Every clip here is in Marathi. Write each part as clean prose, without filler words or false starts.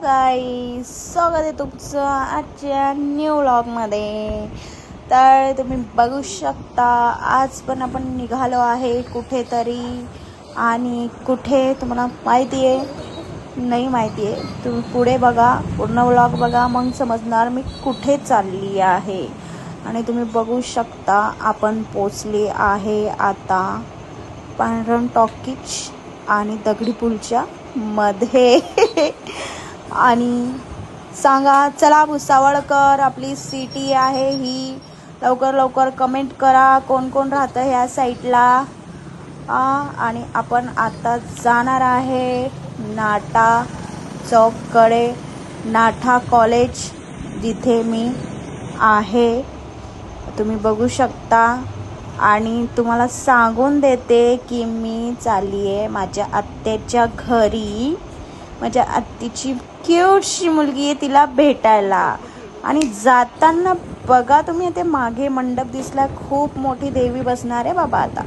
गाईस, स्वागत आहे तुमचं आजच्या न्यू व्लॉगमध्ये। तर तुम्ही बघू शकता आज पण आपण निघालो आहे कुठेतरी, आणि कुठे तुम्हाला माहिती आहे नाही माहिती आहे, तुम्ही पुढे बघा, पूर्ण व्लॉग बघा, मग समजणार मी कुठे चालली आहे। आणि तुम्ही बघू शकता आपण पोचले आहे आता पांढरण टॉकीज आणि दगडी पूलच्या मध्ये आणि सांगा चला भुसावळकर आपली सिटी आहे ही, लवकर लवकर कमेंट करा कोण कोण राहतं ह्या साईडला। आणि आपण आता जाणार आहे नाटा चौककडे, नाटा कॉलेज जिथे मी आहे तुम्ही बघू शकता। आणि तुम्हाला सांगून देते की मी चालली आहे माझ्या आत्याच्या घरी, माझ्या आत्तीची क्यूटशी मुलगी आहे तिला भेटायला। आणि जाताना बघा तुम्ही ते मागे मंडप दिसला, खूप मोठी देवी बसणार आहे बाबा, आता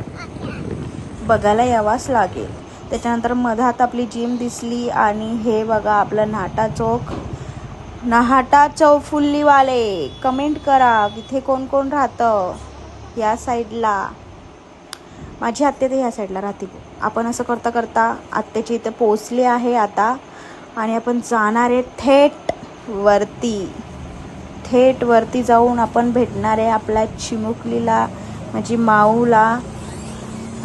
बघायला यावाच लागेल। त्याच्यानंतर मधात आपली जिम दिसली आणि हे बघा आपलं नाटा चौक, नाटा चौफुल्लीवाले कमेंट करा इथे कोण कोण राहतं या साईडला। माझी आत्या तर ह्या साईडला राहते। आपण असं करता करता आत्याच्या इथे पोचले आहे आता, आणि आपण जाणार आहे थेट वरती जाऊन आपण भेटणार आहे आपल्या चिमुकलीला, माझी माऊला।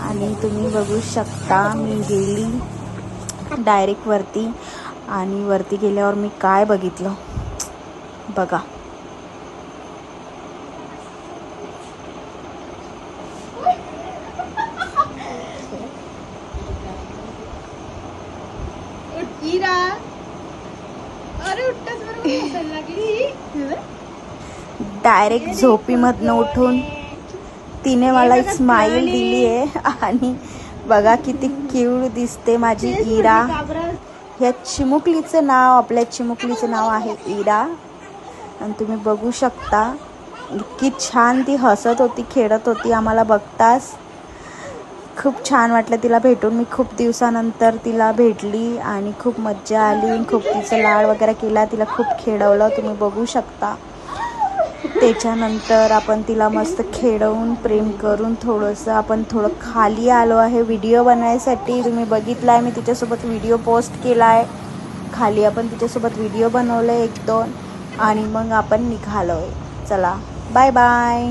आणि तुम्ही बघू शकता मी गेली डायरेक्ट वरती, आणि वरती गेल्यावर मी काय बघितलं बघा। डायरेक्ट झोपीमधनं उठून तिने मला एक स्माइल दिली आहे, आणि बघा किती क्यूट दिसते माझी इरा। ह्या चिमुकलीचं नाव, आपल्या चिमुकलीचं नाव आहे इरा। आणि तुम्ही बघू शकता इतकी छान ती हसत होती, खेळत होती, आम्हाला बघताच खूप छान वाटलं तिला भेटून। मी खूप दिवसानंतर तिला भेटली आणि खूप मज्जा आली, खूप तिचं लाड वगैरे केला, तिला खूप खेळवलं तुम्ही बघू शकता। त्याच्यानंतर आपण तिला मस्त खेळवून प्रेम करून थोडंसं आपण थोडं खाली आलो आहे व्हिडिओ बनवायसाठी। तुम्ही बघितलं आहे मी तिच्यासोबत व्हिडिओ पोस्ट केला आहे, खाली आपण तिच्यासोबत व्हिडिओ बनवलं 1-2, आणि मग आपण निघालो आहे। चला बाय बाय।